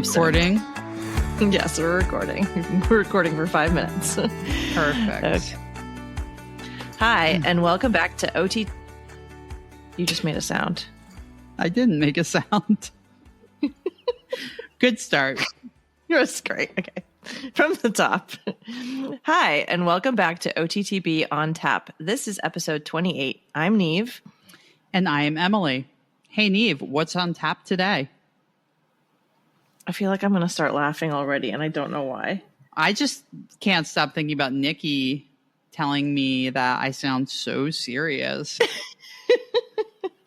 recording? Yes, we're recording. We're recording for 5 minutes. Perfect. Okay. Hi, and welcome back to OT. You just made a sound. I didn't make a sound. Good start. That's great. Okay. From the top. Hi, and welcome back to OTTB on Tap. This is episode 28. I'm Niamh. And I am Emily. Hey, Niamh, what's on tap today? I feel like I'm going to start laughing already, and I don't know why. I just can't stop thinking about Nikki telling me that I sound so serious.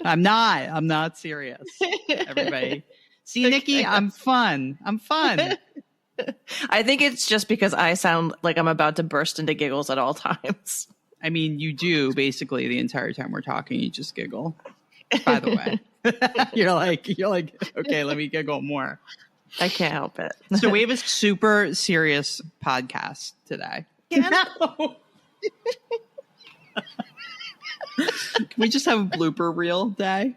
I'm not serious, everybody. See, Nikki, I'm fun. I think it's just because I sound like I'm about to burst into giggles at all times. I mean, you do basically the entire time we're talking. You just giggle. By the way, you're like, okay, let me giggle more. I can't help it. So we have a super serious podcast today. Yeah. No. Can we just have a blooper reel day?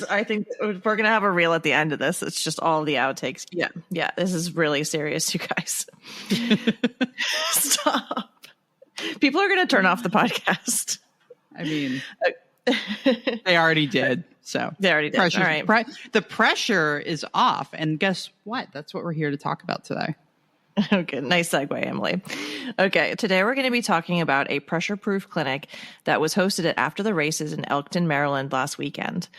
I think we're going to have a reel at the end of this. It's just all the outtakes. Yeah. This is really serious, you guys. Stop. People are going to turn off the podcast. I mean, they already did. So they already did. All right. The pressure is off. And guess what? That's what we're here to talk about today. Okay, nice segue, Emily. Okay, today we're going to be talking about a pressure-proof clinic that was hosted at After the Races in Elkton, Maryland last weekend.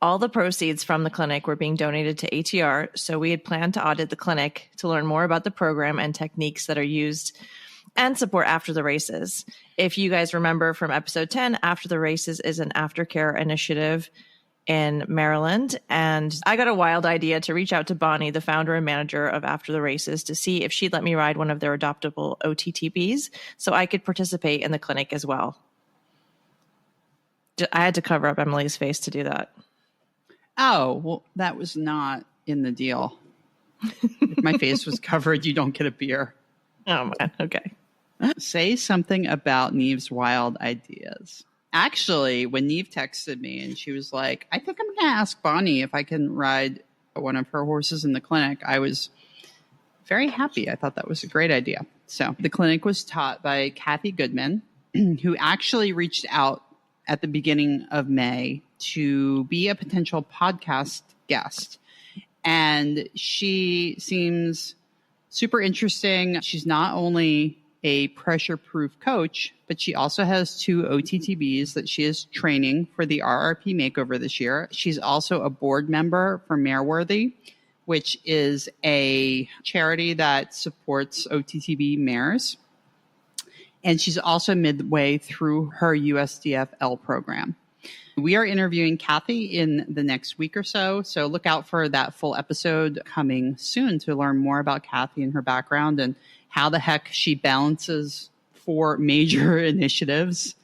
All the proceeds from the clinic were being donated to ATR, so we had planned to audit the clinic to learn more about the program and techniques that are used and support After the Races. If you guys remember from episode 10, After the Races is an aftercare initiative in Maryland. And I got a wild idea to reach out to Bonnie, the founder and manager of After the Races, to see if she'd let me ride one of their adoptable OTTBs so I could participate in the clinic as well. I had to cover up Emily's face to do that. Oh, well, that was not in the deal. If my face was covered, you don't get a beer. Oh, man. Okay. Say something about Niamh's wild ideas. Actually, when Niamh texted me and she was like, I think I'm going to ask Bonnie if I can ride one of her horses in the clinic, I was very happy. I thought that was a great idea. So the clinic was taught by Kathy Goodman, who actually reached out at the beginning of May to be a potential podcast guest. And she seems super interesting. She's not only a pressure-proof coach, but she also has 2 OTTBs that she is training for the RRP Makeover this year. She's also a board member for Mareworthy, which is a charity that supports OTTB mares. And she's also midway through her USDFL program. We are interviewing Kathy in the next week or so, so look out for that full episode coming soon to learn more about Kathy and her background and how the heck she balances 4 major initiatives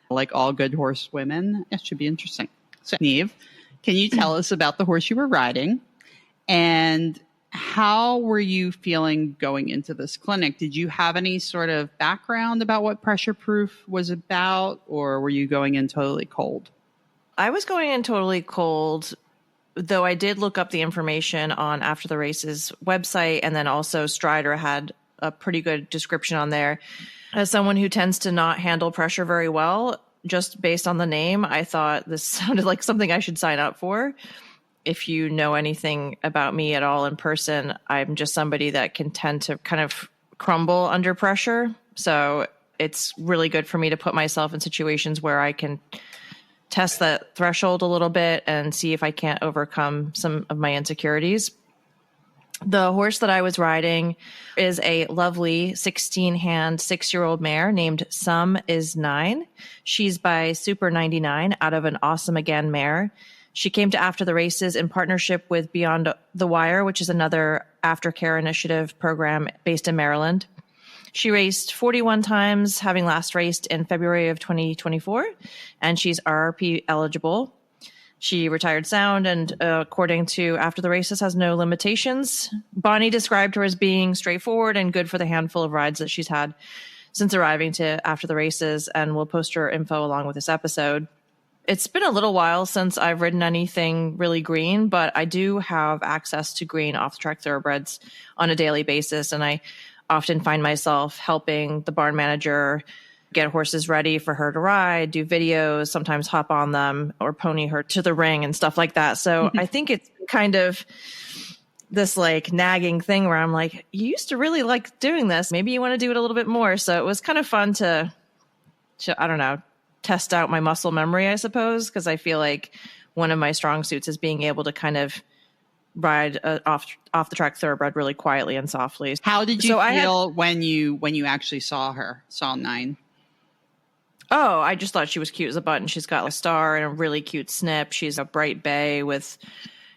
like all good horsewomen. It should be interesting. So, Niamh, can you tell us about the horse you were riding and how were you feeling going into this clinic? Did you have any sort of background about what pressure proof was about, or were you going in totally cold? I was going in totally cold, though I did look up the information on After the Races website, and then also Strider had a pretty good description on there. As someone who tends to not handle pressure very well, just based on the name, I thought this sounded like something I should sign up for. If you know anything about me at all in person, I'm just somebody that can tend to kind of crumble under pressure. So it's really good for me to put myself in situations where I can test that threshold a little bit and see if I can't overcome some of my insecurities. The horse that I was riding is a lovely 16-hand 6-year-old mare named Some Is 9. She's by Super 99 out of an Awesome Again mare. She came to After the Races in partnership with Beyond the Wire, which is another aftercare initiative program based in Maryland. She raced 41 times, having last raced in February of 2024, and she's RRP eligible. She retired sound and, according to After the Races, has no limitations. Bonnie described her as being straightforward and good for the handful of rides that she's had since arriving to After the Races, and we'll post her info along with this episode. It's been a little while since I've ridden anything really green, but I do have access to green off-the-track thoroughbreds on a daily basis. And I often find myself helping the barn manager get horses ready for her to ride, do videos, sometimes hop on them or pony her to the ring and stuff like that. So I think it's kind of this like nagging thing where I'm like, you used to really like doing this. Maybe you want to do it a little bit more. So it was kind of fun to I don't know, test out my muscle memory, I suppose, because I feel like one of my strong suits is being able to kind of ride off the track thoroughbred really quietly and softly. How did you feel when you actually saw Nine? Oh, I just thought she was cute as a button. She's got a star and a really cute snip. She's a bright bay with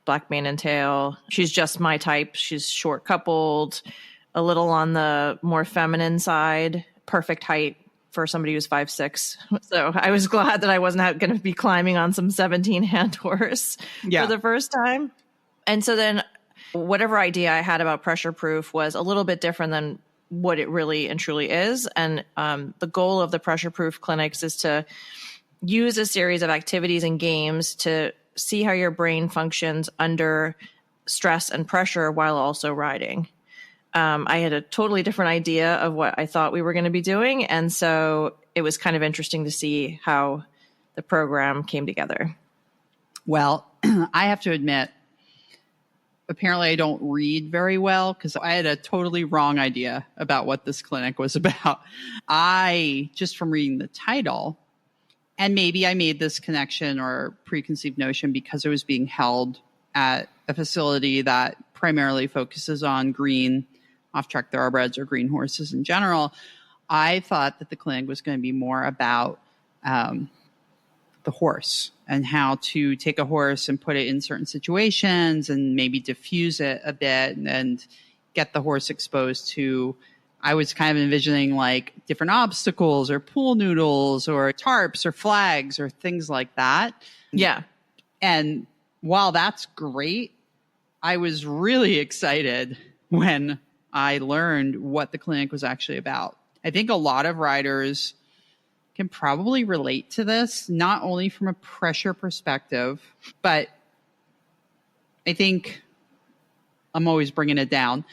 black mane and tail. She's just my type. She's short coupled, a little on the more feminine side, perfect height for somebody who's 5'6". So I was glad that I wasn't going to be climbing on some 17-hand horse for the first time. And so then whatever idea I had about pressure proof was a little bit different than what it really and truly is. And the goal of the pressure proof clinics is to use a series of activities and games to see how your brain functions under stress and pressure while also riding. I had a totally different idea of what I thought we were going to be doing. And so it was kind of interesting to see how the program came together. Well, I have to admit, apparently I don't read very well because I had a totally wrong idea about what this clinic was about. I, just from reading the title, and maybe I made this connection or preconceived notion because it was being held at a facility that primarily focuses on green off-track thoroughbreds or green horses in general. I thought that the clinic was going to be more about the horse and how to take a horse and put it in certain situations and maybe diffuse it a bit and get the horse exposed to, I was kind of envisioning like different obstacles or pool noodles or tarps or flags or things like that. Yeah. And while that's great, I was really excited when I learned what the clinic was actually about. I think a lot of riders can probably relate to this, not only from a pressure perspective, but I think I'm always bringing it down,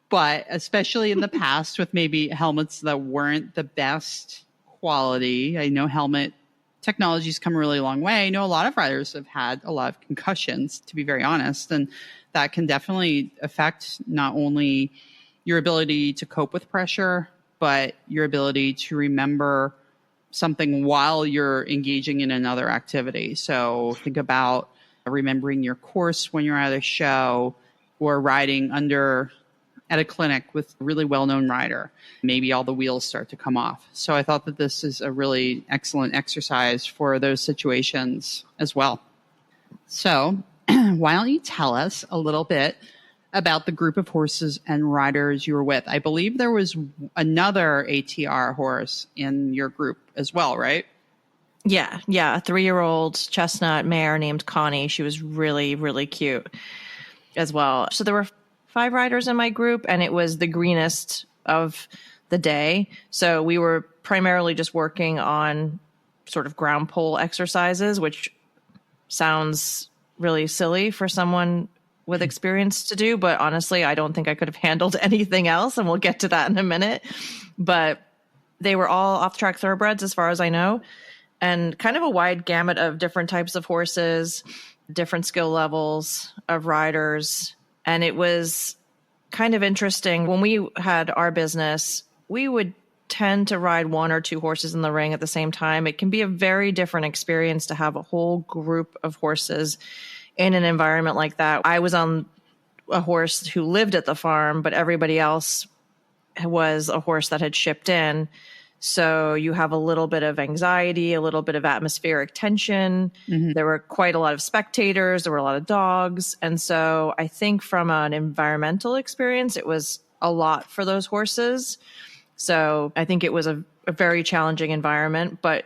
but especially in the past with maybe helmets that weren't the best quality. I know helmet technology's come a really long way. I know a lot of riders have had a lot of concussions, to be very honest, and that can definitely affect not only your ability to cope with pressure, but your ability to remember something while you're engaging in another activity. So think about remembering your course when you're at a show or riding at a clinic with a really well-known rider. Maybe all the wheels start to come off. So I thought that this is a really excellent exercise for those situations as well. So why don't you tell us a little bit about the group of horses and riders you were with? I believe there was another ATR horse in your group as well, right? Yeah. A 3-year-old chestnut mare named Connie. She was really, really cute as well. So there were 5 riders in my group, and it was the greenest of the day. So we were primarily just working on sort of ground pole exercises, which sounds really silly for someone with experience to do, but honestly, I don't think I could have handled anything else, and we'll get to that in a minute. But they were all off-track thoroughbreds as far as I know, and kind of a wide gamut of different types of horses, different skill levels of riders. And it was kind of interesting. When we had our business, we would tend to ride 1 or 2 horses in the ring at the same time. It can be a very different experience to have a whole group of horses in an environment like that. I was on a horse who lived at the farm, but everybody else was a horse that had shipped in. So you have a little bit of anxiety, a little bit of atmospheric tension. Mm-hmm. There were quite a lot of spectators. There were a lot of dogs. And so I think from an environmental experience, it was a lot for those horses. So I think it was a very challenging environment, but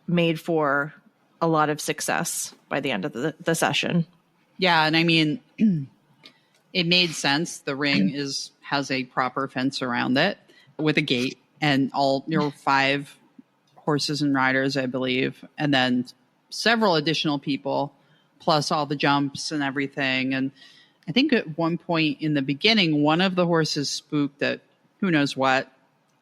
made for a lot of success by the end of the session. Yeah. And I mean, it made sense. The ring has a proper fence around it with a gate, and all 5 horses and riders, I believe. And then several additional people, plus all the jumps and everything. And I think at one point in the beginning, one of the horses spooked at who knows what,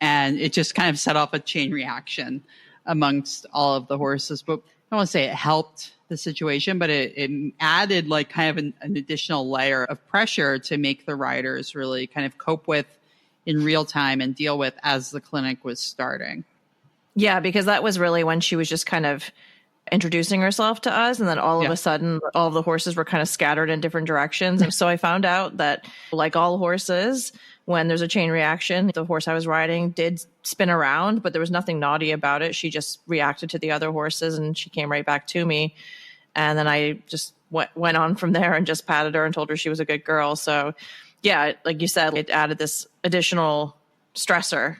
and it just kind of set off a chain reaction amongst all of the horses. But I don't want to say it helped the situation, but it added like kind of an additional layer of pressure to make the riders really kind of cope with in real time and deal with as the clinic was starting. Yeah, because that was really when she was just kind of introducing herself to us. And then all of a sudden, all of the horses were kind of scattered in different directions. And so I found out that, like all horses, when there's a chain reaction, the horse I was riding did spin around, but there was nothing naughty about it. She just reacted to the other horses and she came right back to me. And then I just went on from there and just patted her and told her she was a good girl. So yeah, like you said, it added this additional stressor.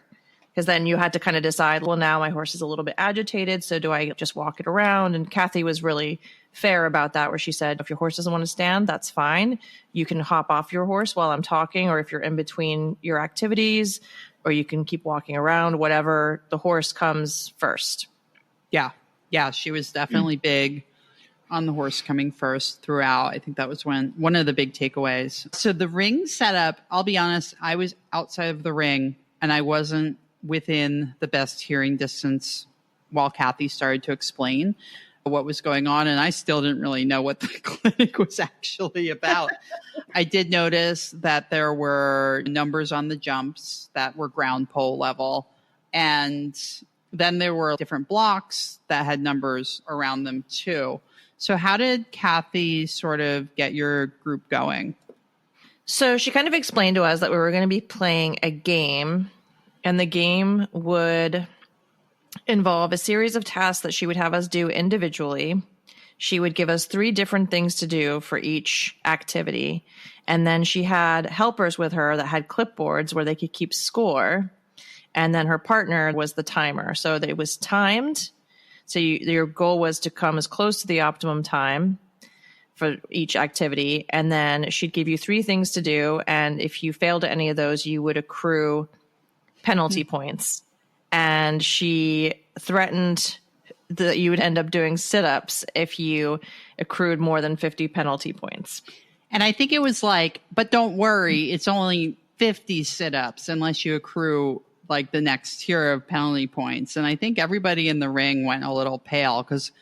Because then you had to kind of decide, well, now my horse is a little bit agitated, so do I just walk it around? And Kathy was really fair about that, where she said, if your horse doesn't want to stand, that's fine. You can hop off your horse while I'm talking, or if you're in between your activities, or you can keep walking around, whatever. The horse comes first. Yeah. Yeah, she was definitely big on the horse coming first throughout. I think that was one of the big takeaways. So the ring setup, I'll be honest, I was outside of the ring and I wasn't within the best hearing distance while Kathy started to explain what was going on. And I still didn't really know what the clinic was actually about. I did notice that there were numbers on the jumps that were ground pole level. And then there were different blocks that had numbers around them too. So how did Kathy sort of get your group going? So she kind of explained to us that we were going to be playing a game. And the game would involve a series of tasks that she would have us do individually. She would give us 3 different things to do for each activity. And then she had helpers with her that had clipboards where they could keep score. And then her partner was the timer. So that it was timed. So your goal was to come as close to the optimum time for each activity. And then she'd give you 3 things to do. And if you failed at any of those, you would accrue penalty points. And she threatened that you would end up doing sit-ups if you accrued more than 50 penalty points. And I think it was like, but don't worry, it's only 50 sit-ups unless you accrue like the next tier of penalty points. And I think everybody in the ring went a little pale because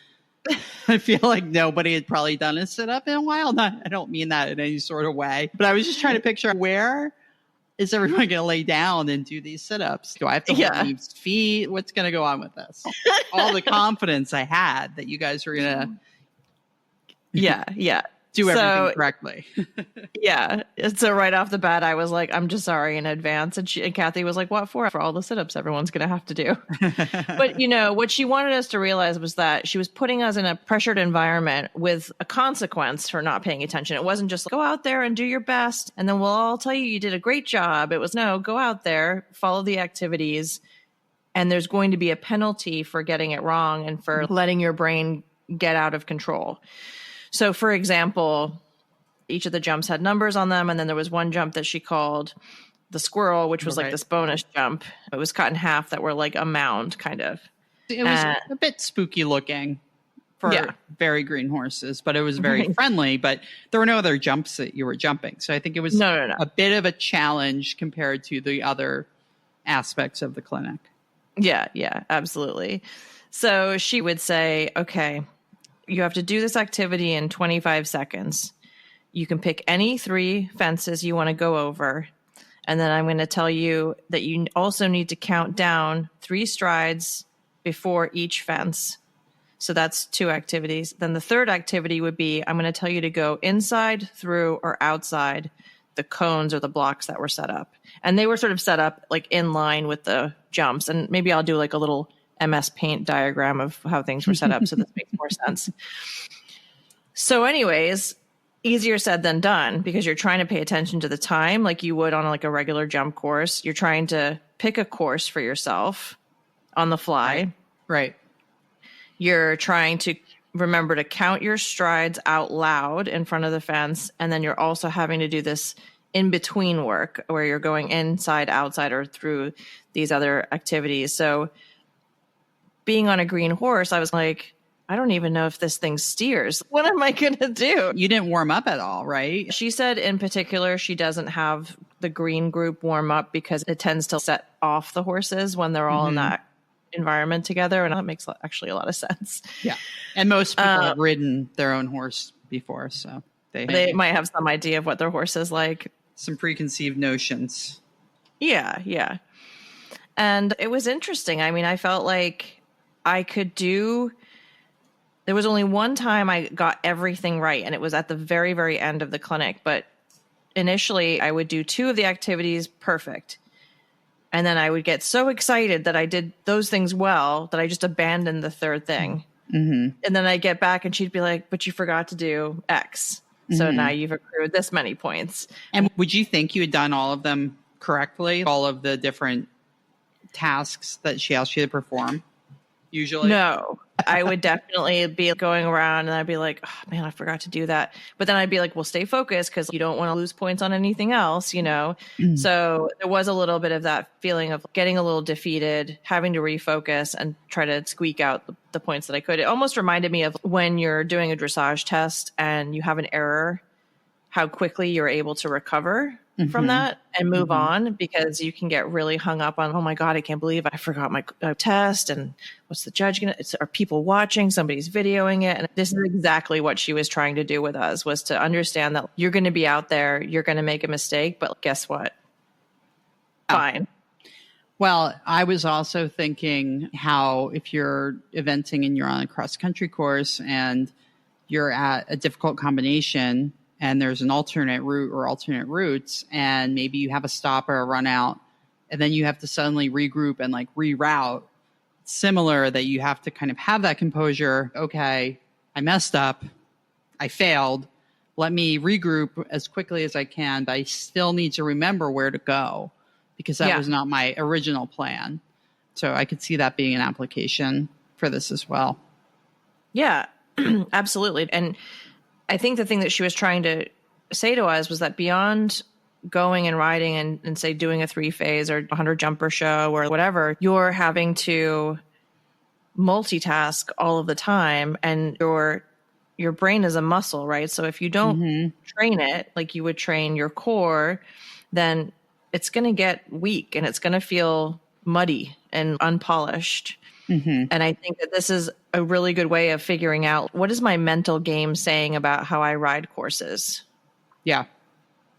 I feel like nobody had probably done a sit-up in a while. I don't mean that in any sort of way, but I was just trying to picture, where is everyone going to lay down and do these sit-ups? Do I have to hold Niamh's feet? What's going to go on with this? All the confidence I had that you guys were going to do everything correctly. So right off the bat, I was like, I'm just sorry in advance. And Kathy was like, what for? For all the sit-ups everyone's going to have to do. But, what she wanted us to realize was that she was putting us in a pressured environment with a consequence for not paying attention. It wasn't just go out there and do your best, and then we'll all tell you did a great job. It was, no, go out there, follow the activities, and there's going to be a penalty for getting it wrong and for letting your brain get out of control. So, for example, each of the jumps had numbers on them. And then there was one jump that she called the squirrel, which was like this bonus jump. It was cut in half that were like a mound kind of. It was a bit spooky looking for very green horses, but it was very friendly. But there were no other jumps that you were jumping. So I think it was a bit of a challenge compared to the other aspects of the clinic. Yeah, absolutely. So she would say, okay, you have to do this activity in 25 seconds. You can pick any 3 fences you want to go over. And then I'm going to tell you that you also need to count down 3 strides before each fence. So that's 2 activities. Then the third activity would be, I'm going to tell you to go inside, through, or outside the cones or the blocks that were set up. And they were sort of set up like in line with the jumps. And maybe I'll do like a little MS Paint diagram of how things were set up so this makes more sense. So anyways, easier said than done, because you're trying to pay attention to the time like you would on like a regular jump course. You're trying to pick a course for yourself on the fly. Right. You're trying to remember to count your strides out loud in front of the fence. And then you're also having to do this in-between work where you're going inside, outside, or through these other activities. So being on a green horse, I was like, I don't even know if this thing steers. What am I going to do? You didn't warm up at all, right? She said in particular, she doesn't have the green group warm up because it tends to set off the horses when they're all in that environment together. And that makes actually a lot of sense. Yeah. And most people have ridden their own horse before, so they might have some idea of what their horse is like. Some preconceived notions. Yeah, yeah. And it was interesting. I mean, I felt like I could do... There was only one time I got everything right, and it was at the very, very end of the clinic. But initially, I would do 2 of the activities perfect. And then I would get so excited that I did those things well that I just abandoned the 3rd thing. Mm-hmm. And then I'd get back, and she'd be like, but you forgot to do X. So now you've accrued this many points. And would you think you had done all of them correctly? All of the different tasks that she asked you to perform? Usually? No, I would definitely be going around and I'd be like, oh man, I forgot to do that. But then I'd be like, well, stay focused because you don't want to lose points on anything else, you know? So there was a little bit of that feeling of getting a little defeated, having to refocus and try to squeak out the points that I could. It almost reminded me of when you're doing a dressage test and you have an error, how quickly you're able to recover from that and move on, because you can get really hung up on, oh my God, I can't believe I forgot my test. And what's the judge going to, are people watching? Somebody's videoing it. And this is exactly what she was trying to do with us, was to understand that you're going to be out there, you're going to make a mistake, but guess what? Fine. Well, I was also thinking how if you're eventing and you're on a cross country course and you're at a difficult combination, and there's an alternate route or alternate routes, and maybe you have a stop or a run out, and then you have to suddenly regroup and like reroute. Similar, that you have to kind of have that composure. Okay, I messed up. I failed. Let me regroup as quickly as I can, but I still need to remember where to go because that was not my original plan. So I could see that being an application for this as well. Yeah, absolutely. And I think the thing that she was trying to say to us was that beyond going and riding and say doing a 3-phase or 100 jumper show or whatever, you're having to multitask all of the time, and your brain is a muscle, right? So if you don't train it like you would train your core, then it's going to get weak and it's going to feel muddy and unpolished. And I think that this is a really good way of figuring out, what is my mental game saying about how I ride courses? Yeah.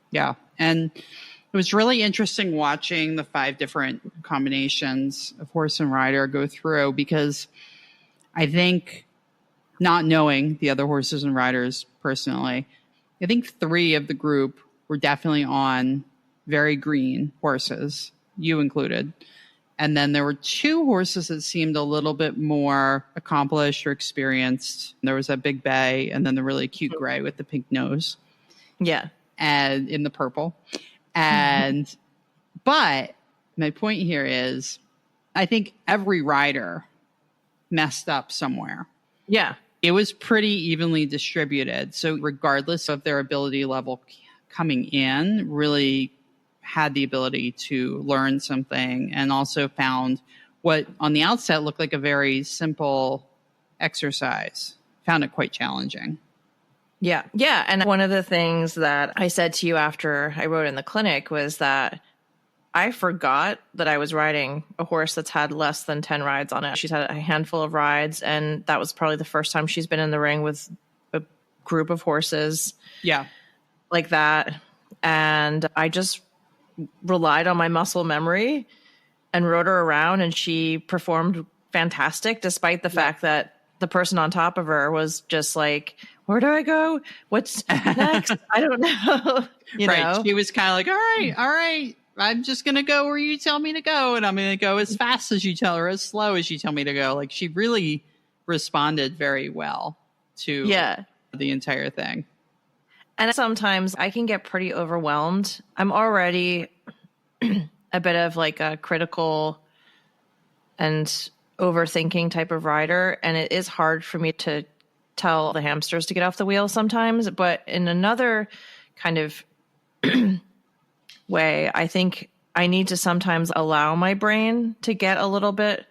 Yeah. And it was really interesting watching the 5 different combinations of horse and rider go through, because I think, not knowing the other horses and riders personally, I think 3 of the group were definitely on very green horses, you included. And then there were 2 horses that seemed a little bit more accomplished or experienced. There was that big bay and then the really cute gray with the pink nose. Yeah. And in the purple. And, but my point here is, I think every rider messed up somewhere. Yeah. It was pretty evenly distributed. So regardless of their ability level coming in, really had the ability to learn something, and also found what on the outset looked like a very simple exercise. Found it quite challenging. Yeah. Yeah. And one of the things that I said to you after I rode in the clinic was that I forgot that I was riding a horse that's had less than 10 rides on it. She's had a handful of rides, and that was probably the first time she's been in the ring with a group of horses. Yeah. Like that. And I just relied on my muscle memory and rode her around, and she performed fantastic, despite the fact that the person on top of her was just like, where do I go? What's next? I don't know. You know? She was kind of like, all right. I'm just going to go where you tell me to go. And I'm going to go as fast as you tell, or as slow as you tell me to go. Like, she really responded very well to the entire thing. And sometimes I can get pretty overwhelmed. I'm already a bit of like a critical and overthinking type of rider. And it is hard for me to tell the hamsters to get off the wheel sometimes. But in another kind of way, I think I need to sometimes allow my brain to get a little bit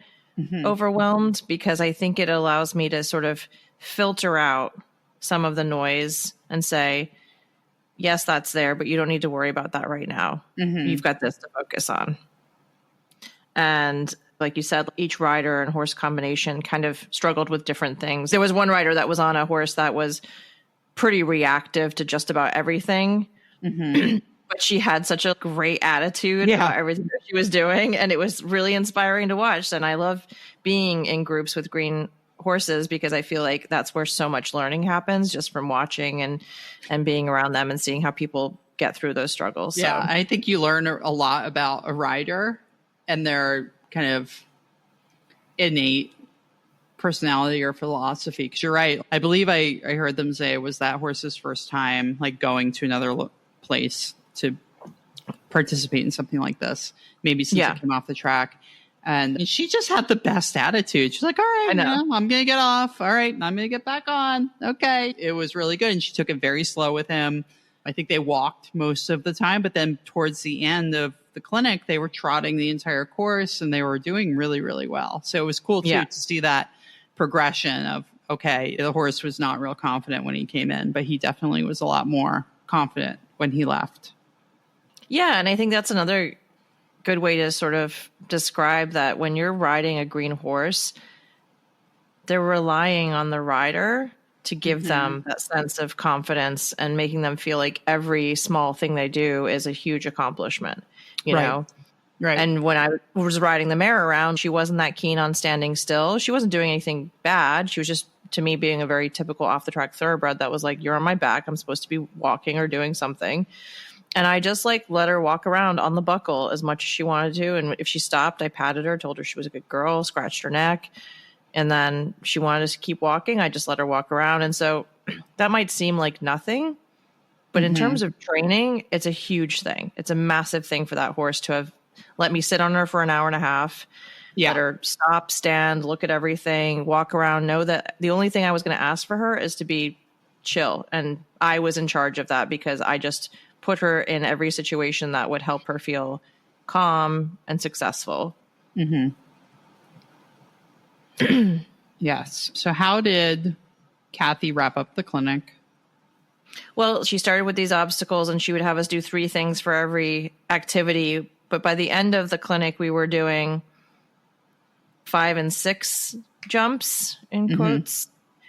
overwhelmed, because I think it allows me to sort of filter out some of the noise and say, yes, that's there, but you don't need to worry about that right now. You've got this to focus on. And like you said, each rider and horse combination kind of struggled with different things. There was one rider that was on a horse that was pretty reactive to just about everything. But she had such a great attitude about everything that she was doing. And it was really inspiring to watch. And I love being in groups with green horses, because I feel like that's where so much learning happens, just from watching and being around them and seeing how people get through those struggles. Yeah, So I think you learn a lot about a rider and their kind of innate personality or philosophy. Because you're right. I believe I heard them say it was that horse's first time like going to another place to participate in something like this, maybe since it came off the track. And she just had the best attitude. She's like, all right, I'm going to get off. All right, I'm going to get back on. Okay. It was really good. And she took it very slow with him. I think they walked most of the time, but then towards the end of the clinic, they were trotting the entire course and they were doing really, really well. So it was cool too to see that progression of, okay, the horse was not real confident when he came in, but he definitely was a lot more confident when he left. Yeah. And I think that's another good way to sort of describe that. When you're riding a green horse, they're relying on the rider to give them that sense of confidence and making them feel like every small thing they do is a huge accomplishment, you know? Right. And when I was riding the mare around, she wasn't that keen on standing still. She wasn't doing anything bad. She was just, to me, being a very typical off the track thoroughbred that was like, you're on my back. I'm supposed to be walking or doing something. And I just like let her walk around on the buckle as much as she wanted to. And if she stopped, I patted her, told her she was a good girl, scratched her neck. And then she wanted to keep walking. I just let her walk around. And so that might seem like nothing, but in terms of training, it's a huge thing. It's a massive thing for that horse to have let me sit on her for an hour and a half, let her stop, stand, look at everything, walk around, know that the only thing I was going to ask for her is to be chill. And I was in charge of that because I just put her in every situation that would help her feel calm and successful. Yes. So how did Kathy wrap up the clinic? Well, she started with these obstacles and she would have us do 3 things for every activity. But by the end of the clinic, we were doing 5 and 6 jumps in quotes,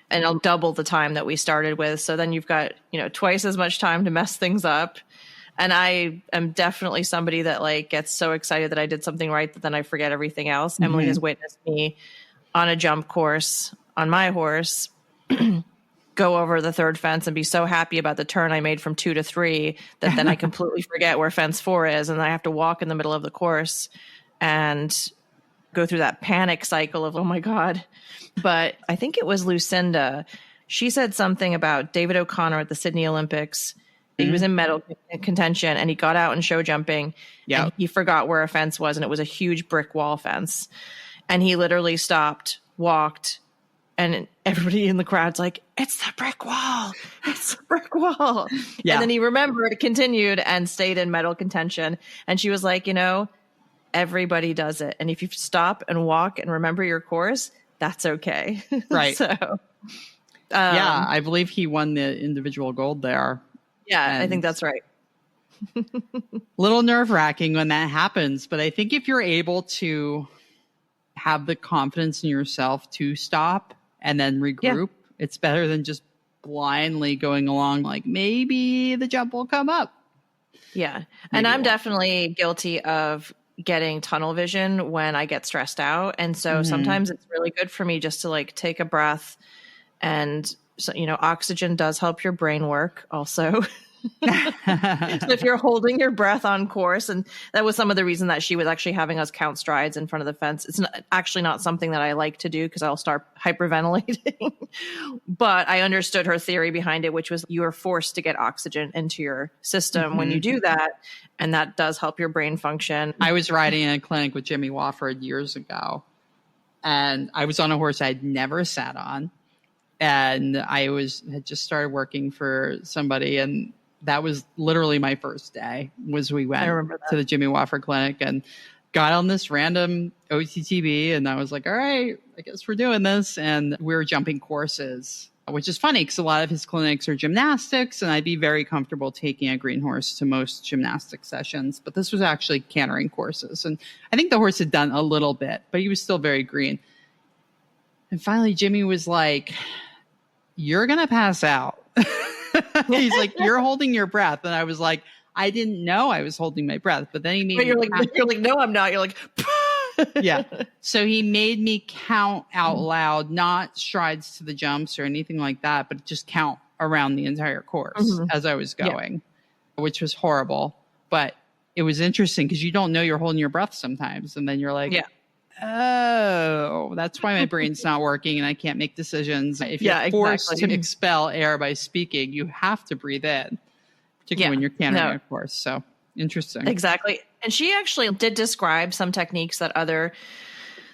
and it'll double the time that we started with. So then you've got, twice as much time to mess things up. And I am definitely somebody that like gets so excited that I did something right that then I forget everything else. Emily has witnessed me on a jump course on my horse go over the 3rd fence and be so happy about the turn I made from 2 to 3 that then I completely forget where fence 4 is. And I have to walk in the middle of the course and go through that panic cycle of, oh my God. But I think it was Lucinda. She said something about David O'Connor at the Sydney Olympics. He was in medal contention and he got out in show jumping. And he forgot where a fence was. And it was a huge brick wall fence. And he literally stopped, walked, and everybody in the crowd's like, it's the brick wall. It's the brick wall. And then he remembered, continued, and stayed in medal contention. And she was like, everybody does it. And if you stop and walk and remember your course, that's okay. Right. So, I believe he won the individual gold there. Yeah, I think that's right. Little nerve-wracking when that happens. But I think if you're able to have the confidence in yourself to stop and then regroup, it's better than just blindly going along like maybe the jump will come up. Yeah. And I'm definitely guilty of getting tunnel vision when I get stressed out. And so sometimes it's really good for me just to like take a breath. And so, oxygen does help your brain work also. So if you're holding your breath on course, and that was some of the reason that she was actually having us count strides in front of the fence. It's actually not something that I like to do because I'll start hyperventilating. But I understood her theory behind it, which was you are forced to get oxygen into your system when you do that. And that does help your brain function. I was riding in a clinic with Jimmy Wofford years ago, and I was on a horse I'd never sat on. And I had just started working for somebody, and that was literally my first day. We went to the Jimmy Wofford clinic and got on this random OTTB and I was like, all right, I guess we're doing this. And we were jumping courses, which is funny because a lot of his clinics are gymnastics and I'd be very comfortable taking a green horse to most gymnastic sessions. But this was actually cantering courses. And I think the horse had done a little bit, but he was still very green. And finally, Jimmy was like, you're going to pass out. He's like, you're holding your breath. And I was like, I didn't know I was holding my breath. But then he made you're like, no, I'm not. You're like, yeah. So he made me count out loud, not strides to the jumps or anything like that, but just count around the entire course as I was going, which was horrible. But it was interesting because you don't know you're holding your breath sometimes. And then you're like, oh, that's why my brain's not working and I can't make decisions. If you're forced to expel air by speaking, you have to breathe in, particularly when you're cantering, of course. So interesting. Exactly. And she actually did describe some techniques that other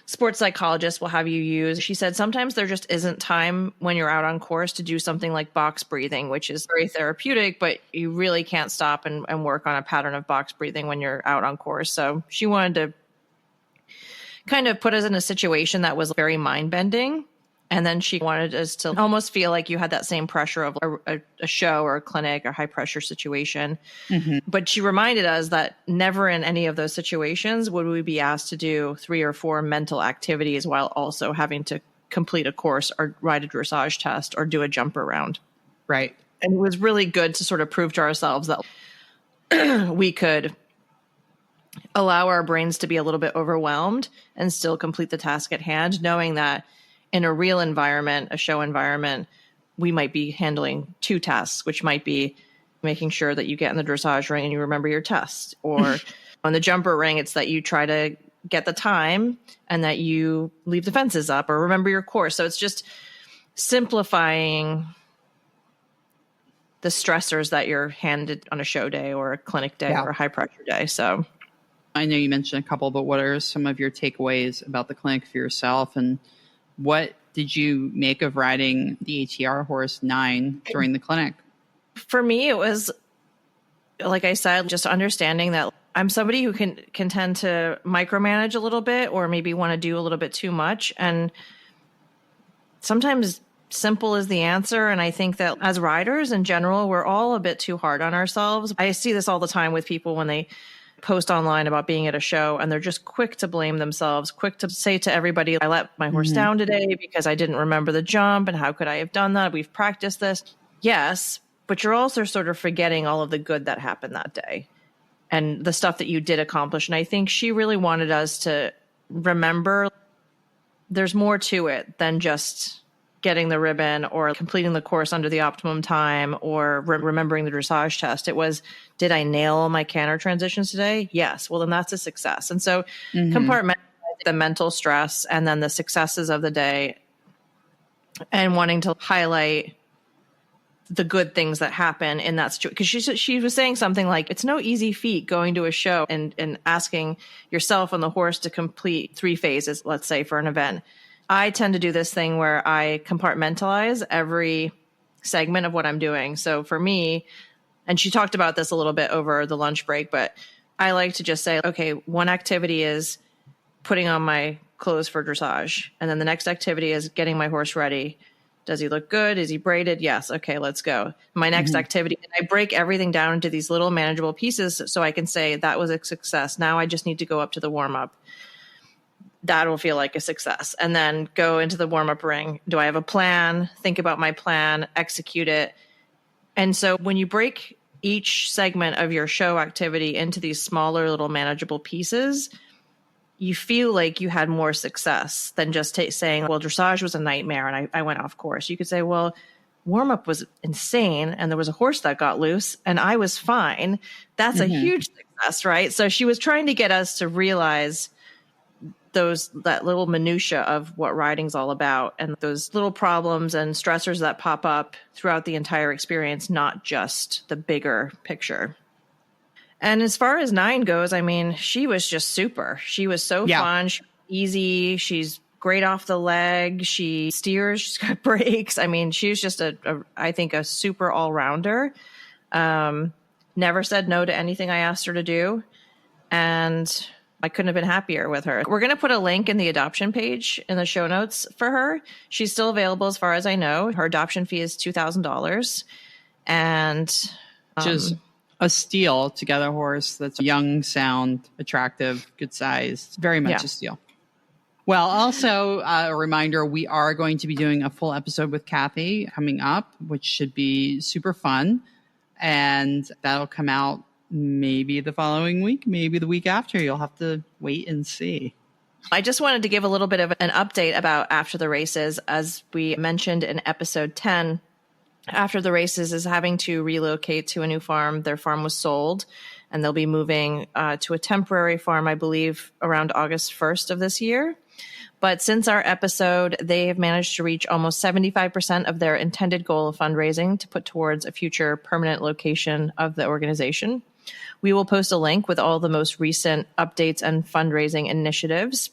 sports psychologists will have you use. She said sometimes there just isn't time when you're out on course to do something like box breathing, which is very therapeutic, but you really can't stop and work on a pattern of box breathing when you're out on course. So she wanted to kind of put us in a situation that was very mind-bending. And then she wanted us to almost feel like you had that same pressure of a show or a clinic or high-pressure situation. But she reminded us that never in any of those situations would we be asked to do 3 or 4 mental activities while also having to complete a course or ride a dressage test or do a jumper round. Right. And it was really good to sort of prove to ourselves that we could allow our brains to be a little bit overwhelmed and still complete the task at hand, knowing that in a real environment, a show environment, we might be handling 2 tasks, which might be making sure that you get in the dressage ring and you remember your test. Or on the jumper ring, it's that you try to get the time and that you leave the fences up or remember your course. So it's just simplifying the stressors that you're handed on a show day or a clinic day or a high pressure day. So I know you mentioned a couple, but what are some of your takeaways about the clinic for yourself? And what did you make of riding the ATR horse 9 during the clinic? For me, it was, like I said, just understanding that I'm somebody who can tend to micromanage a little bit or maybe want to do a little bit too much. And sometimes simple is the answer. And I think that as riders in general, we're all a bit too hard on ourselves. I see this all the time with people when they post online about being at a show and they're just quick to blame themselves, quick to say to everybody, I let my horse down today because I didn't remember the jump. And how could I have done that? We've practiced this. Yes, but you're also sort of forgetting all of the good that happened that day and the stuff that you did accomplish. And I think she really wanted us to remember there's more to it than just getting the ribbon or completing the course under the optimum time or remembering the dressage test. It was, did I nail my canter transitions today? Yes. Well, then that's a success. And so compartmentalize the mental stress and then the successes of the day and wanting to highlight the good things that happen in that situation. Because she was saying something like, it's no easy feat going to a show and asking yourself and the horse to complete 3 phases, let's say, for an event. I tend to do this thing where I compartmentalize every segment of what I'm doing. So for me, and she talked about this a little bit over the lunch break, but I like to just say, okay, one activity is putting on my clothes for dressage. And then the next activity is getting my horse ready. Does he look good? Is he braided? Yes. Okay, let's go. My next activity, and I break everything down into these little manageable pieces so I can say that was a success. Now I just need to go up to the warm up. That'll feel like a success. And then go into the warm-up ring. Do I have a plan? Think about my plan, execute it. And so when you break each segment of your show activity into these smaller little manageable pieces, you feel like you had more success than just saying, well, dressage was a nightmare and I went off course. You could say, well, warm-up was insane and there was a horse that got loose and I was fine. That's a huge success, right? So she was trying to get us to realize that little minutia of what riding's all about and those little problems and stressors that pop up throughout the entire experience, not just the bigger picture. And as far as 9 goes, I mean, she was just super. She was so fun. She was easy. She's great off the leg. She steers. She's got brakes. I mean, she was just I think a super all-rounder. Never said no to anything I asked her to do. And I couldn't have been happier with her. We're going to put a link in the adoption page in the show notes for her. She's still available as far as I know. Her adoption fee is $2,000. And just a steal to get a horse that's young, sound, attractive, good sized. Very much a steal. Well, also a reminder, we are going to be doing a full episode with Kathy coming up, which should be super fun. And that'll come out maybe the following week, maybe the week after. You'll have to wait and see. I just wanted to give a little bit of an update about After the Races. As we mentioned in episode 10, After the Races is having to relocate to a new farm. Their farm was sold, and they'll be moving to a temporary farm, I believe, around August 1st of this year. But since our episode, they have managed to reach almost 75% of their intended goal of fundraising to put towards a future permanent location of the organization. We will post a link with all the most recent updates and fundraising initiatives.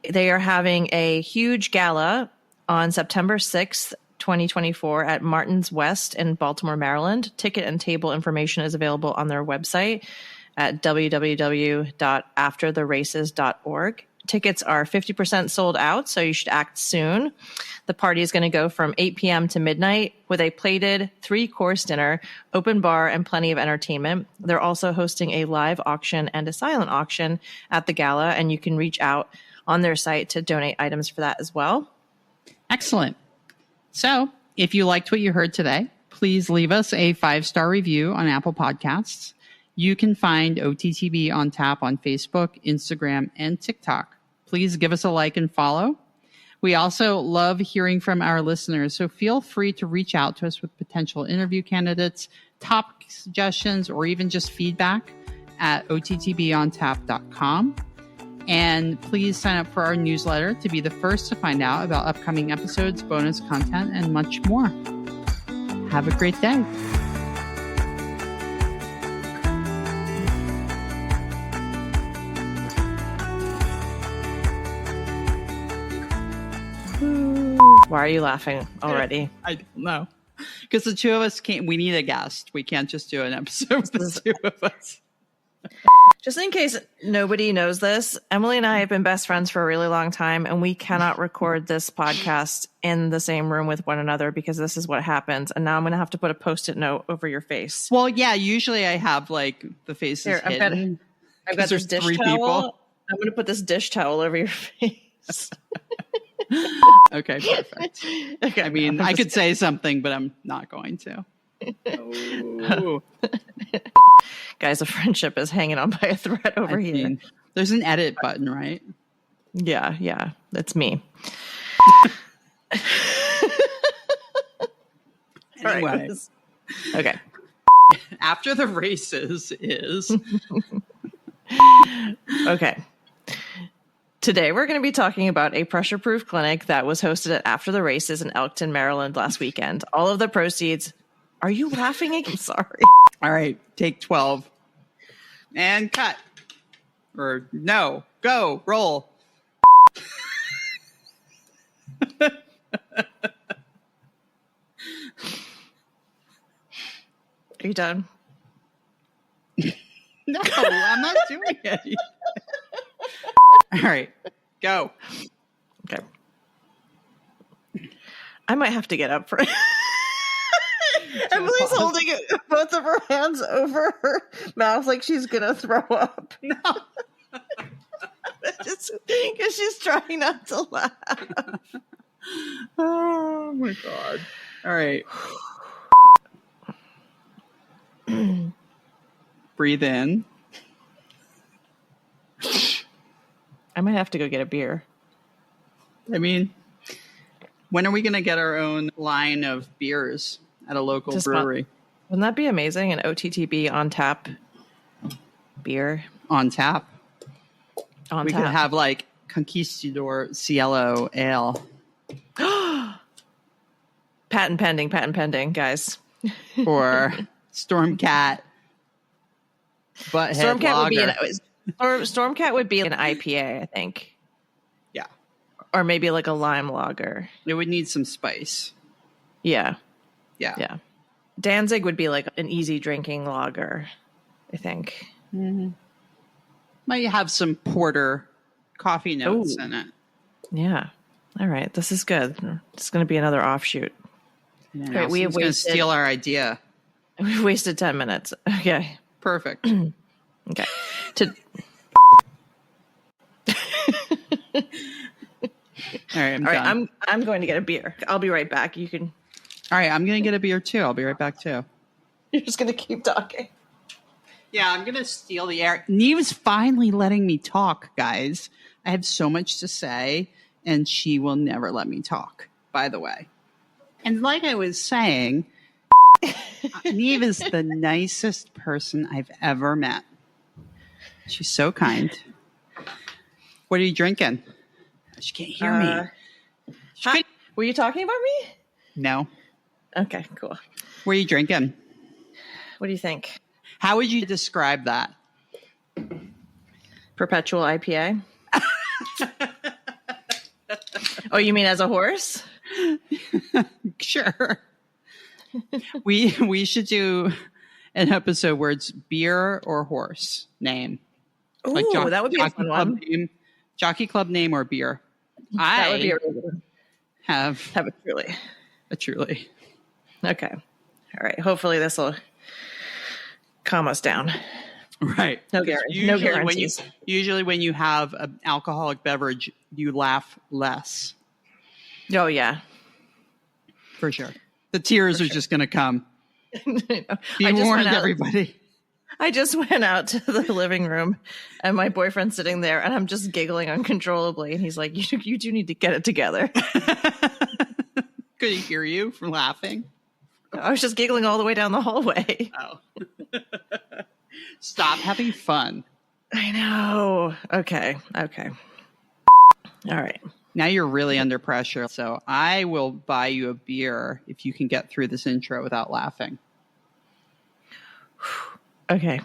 They are having a huge gala on September 6th, 2024 at Martin's West in Baltimore, Maryland. Ticket and table information is available on their website at www.aftertheraces.org. Tickets are 50% sold out, so you should act soon. The party is going to go from 8 p.m. to midnight with a plated 3-course dinner, open bar, and plenty of entertainment. They're also hosting a live auction and a silent auction at the gala, and you can reach out on their site to donate items for that as well. Excellent. So if you liked what you heard today, please leave us a 5-star review on Apple Podcasts. You can find OTTB on tap on Facebook, Instagram, and TikTok. Please give us a like and follow. We also love hearing from our listeners, so feel free to reach out to us with potential interview candidates, topic suggestions, or even just feedback at ottbontap.com. And please sign up for our newsletter to be the first to find out about upcoming episodes, bonus content, and much more. Have a great day. Why are you laughing already? I don't know. Because the two of us can't, we need a guest. We can't just do an episode with the two of us. Just in case nobody knows this, Emily and I have been best friends for a really long time, and we cannot record this podcast in the same room with one another because this is what happens. And now I'm going to have to put a Post-it note over your face. Well, yeah, usually I have like the faces Here, hidden. I've got this dish towel. People. I'm going to put this dish towel over your face. Okay, perfect. Okay, I mean, I could say something, but I'm not going to. Oh. Guys, a friendship is hanging on by a thread over here. Mean, there's an edit button, right? Yeah, that's me. Anyway. Okay. After the Races is... Okay. Today, we're going to be talking about a pressure-proof clinic that was hosted at After the Races in Elkton, Maryland last weekend. All of the proceeds... Are you laughing again? I'm sorry. All right, take 12. And cut. Or no, go, roll. Are you done? No, I'm not doing it. All right, go. Okay. I might have to get up for it. Emily's holding both of her hands over her mouth like she's going to throw up. No. Just because she's trying not to laugh. Oh, my God. All right. Breathe in. I might have to go get a beer. I mean, when are we going to get our own line of beers at a local brewery? Wouldn't that be amazing? An OTTB on tap beer. On tap. On we tap. could have like Conquistador Cielo Ale. Patent pending, guys. Or Stormcat. Stormcat would be an IPA, I think. Yeah. Or maybe like a lime lager. It would need some spice. Yeah. Yeah. Danzig would be like an easy drinking lager, I think. Mm-hmm. Might have some porter coffee notes Ooh. in it. Yeah. All right. This is good. It's going to be another offshoot. All right, we have going to steal our idea. We've wasted 10 minutes. Okay. Perfect. Okay. All right, All right, I'm going to get a beer. I'll be right back. You can. All right, I'm going to get a beer too. I'll be right back too. You're just going to keep talking. Yeah, I'm going to steal the air. Niamh's finally letting me talk, guys. I have so much to say, and she will never let me talk, by the way. And like I was saying, Niamh is the nicest person I've ever met. She's so kind. What are you drinking? She can't hear me. Hi. Were you talking about me? No. Okay, cool. What are you drinking? What do you think? How would you describe that? Perpetual IPA? Oh, you mean as a horse? Sure. We should do an episode where it's beer or horse name. Ooh, like that would be a fun one. Jockey club name or beer. That would be a really good. Have a truly. A truly. Okay. All right. Hopefully this will calm us down. Right. No guarantees. Usually when you have an alcoholic beverage, you laugh less. Oh, yeah. For sure. The tears are just going to come. Be warned, everybody. I just went out to the living room and my boyfriend's sitting there and I'm just giggling uncontrollably. And he's like, you do need to get it together. Could he hear you from laughing? I was just giggling all the way down the hallway. Oh. Stop having fun. I know. Okay. All right. Now you're really under pressure. So I will buy you a beer if you can get through this intro without laughing. Okay.